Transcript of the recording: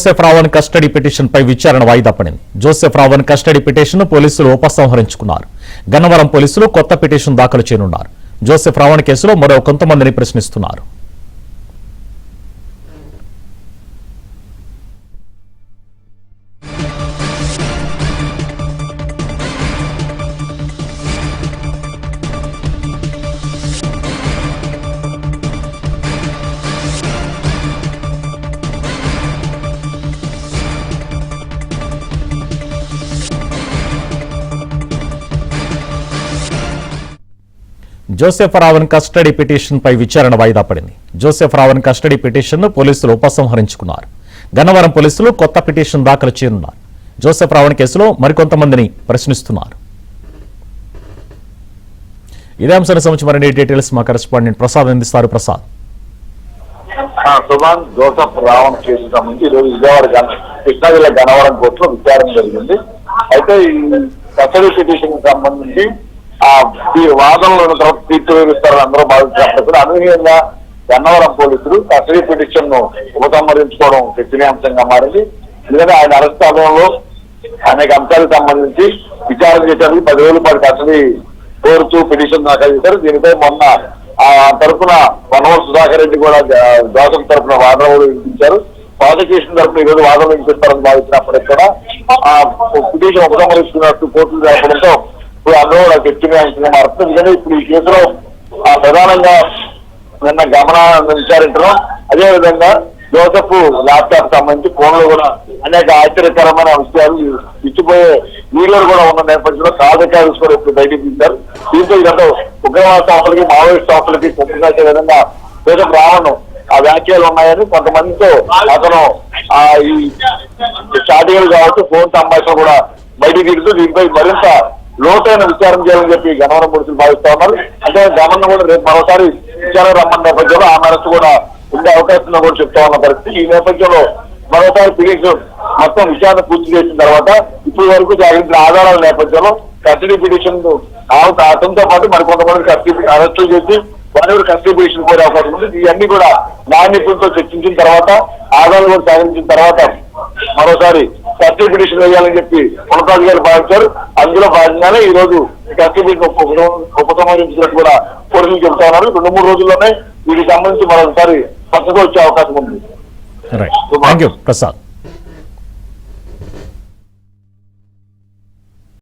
Joseph Raavan custody పిటిషన్పై విచారణ వాయిదా పడింది. జోసెఫ్ రావణ్ కస్టడీ పిటిషన్ పోలీసులు ఉపసంహరించుకున్నారు. గన్నవరం పోలీసులు కొత్త పిటిషన్ దాఖలు చేయనున్నారు. జోసెఫ్ రావణ్ కేసులో మరో కొంతమందిని ప్రశ్నిస్తున్నారు. జోసెఫ్ రావణ్ కస్టడీ పిటిషన్పై విచారణ వాయిదా పడింది. జోసెఫ్ రావణ్ కస్టడీ పిటిషన్ను పోలీసులు ఉపసంహరించుకున్నారు. గన్నవరం పోలీసులు కొత్త పిటిషన్ దాఖలు చేయనున్నారు. జోసెఫ్ రావణ్ కేసులో మరికొంతమందిని ప్రశ్నిస్తున్నారు. ఇదే అంశానికి సంబంధించి మరిన్ని డీటెయిల్స్ మా కరెస్పాండెంట్ ప్రసాద్ అందిస్తారు. ప్రసాద్, సుమాన్ జోసెఫ్ రావణ్ కేసు సంబంధించి ఈరోజు విజయవాడ కృష్ణా జిల్లా గన్నవరం కోర్టులో విచారణ జరిగింది. అయితే ఈ కస్టడీ పిటిషన్ సంబంధించి ఈ వాదనలో తర్వాత తీర్పు వేస్తారని అందరూ భావించినప్పుడు అనూహ్యంగా గన్నవరం పోలీసులు కస్టడీ పిటిషన్ ను ఉపసంహరించుకోవడం చర్చనీయాంశంగా మారింది. ఎందుకంటే ఆయన అరెస్ట్ సమయంలో అనేక అంశాలకు సంబంధించి విచారణ చేయడానికి 10 రోజుల పాటు కస్టడీ కోరుతూ పిటిషన్ దాఖలు చేశారు. దీనిపై మొన్న తరఫున వనవల్ సుధాకర్ రెడ్డి కూడా జోసెఫ్ తరఫున వాదనలు వినిపించారు. ప్రాసిక్యూషన్ తరఫున ఈరోజు వాదనలు వినిపిస్తారని భావించినప్పటికీ కూడా పిటిషన్ ఉపసంహరించుకున్నట్టు కోర్టులు జరపడంతో ఇప్పుడు అందరూ చర్చనీయాంశంగా మారుతుంది. ఎందుకంటే ఇప్పుడు ఈ కేసులో ప్రధానంగా నిన్న గమనాన్ని విచారించడం, అదేవిధంగా జోసెఫ్ ల్యాప్టాప్ సంబంధించి ఫోన్లు కూడా అనేక ఆశ్చర్యకరమైన విషయాలు ఇచ్చిపోయే వీడియోలు కూడా ఉన్న నేపథ్యంలో కాల్ రికార్డ్స్ కూడా ఇప్పుడు బయటకు తీశారు. దీంతో ఇదంతా ఉగ్రవాద సంస్థలకి మావోయిస్ట్ సంస్థలకి కొట్టుకునే విధంగా జోసెఫ్ రావణ్ ఆ వ్యాఖ్యలు ఉన్నాయని కొంతమందితో అతను ఈ స్టార్టింగ్ కావచ్చు ఫోన్ సంభాషణ కూడా బయటకు తీరుతూ దీనిపై మరింత లోతైన విచారణ చేయాలని చెప్పి గన్నవరం పోలీసులు భావిస్తా ఉన్నారు. అంటే గమనం కూడా రేపు మరోసారి విచారణ రమ్మన్న నేపథ్యంలో ఆ మేరకు కూడా ఉండే అవకాశం కూడా చెప్తా ఉన్న పరిస్థితి. ఈ నేపథ్యంలో మరోసారి పిటిషన్ మొత్తం విచారణ పూర్తి చేసిన తర్వాత ఇప్పటి వరకు సాగించిన ఆధారాల నేపథ్యంలో కస్టడీ పిటిషన్ అతనితో పాటు మరికొంతమంది కస్టడీ అరెస్టులు చేసి వారి కస్టడీ పిటిషన్ కోరే అవకాశం ఉంది. ఇవన్నీ కూడా న్యాయ నిపుణులతో చర్చించిన తర్వాత ఆధారాలు కూడా సాగించిన తర్వాత మరోసారి కస్టడీ పిటిషన్ వేయాలని చెప్పి ఉన్నతాధికారులు గారు భావించారు. అందులో భాగంగానే ఈ రోజు కస్టడీ పిటిషన్ ఉపసంహరించినట్టు కూడా పోలీసులు చెబుతా ఉన్నారు. 2-3 రోజుల్లోనే వీటికి సంబంధించి మరోసారి స్పష్టత వచ్చే అవకాశం ఉంది. థాంక్యూ ప్రసాద్.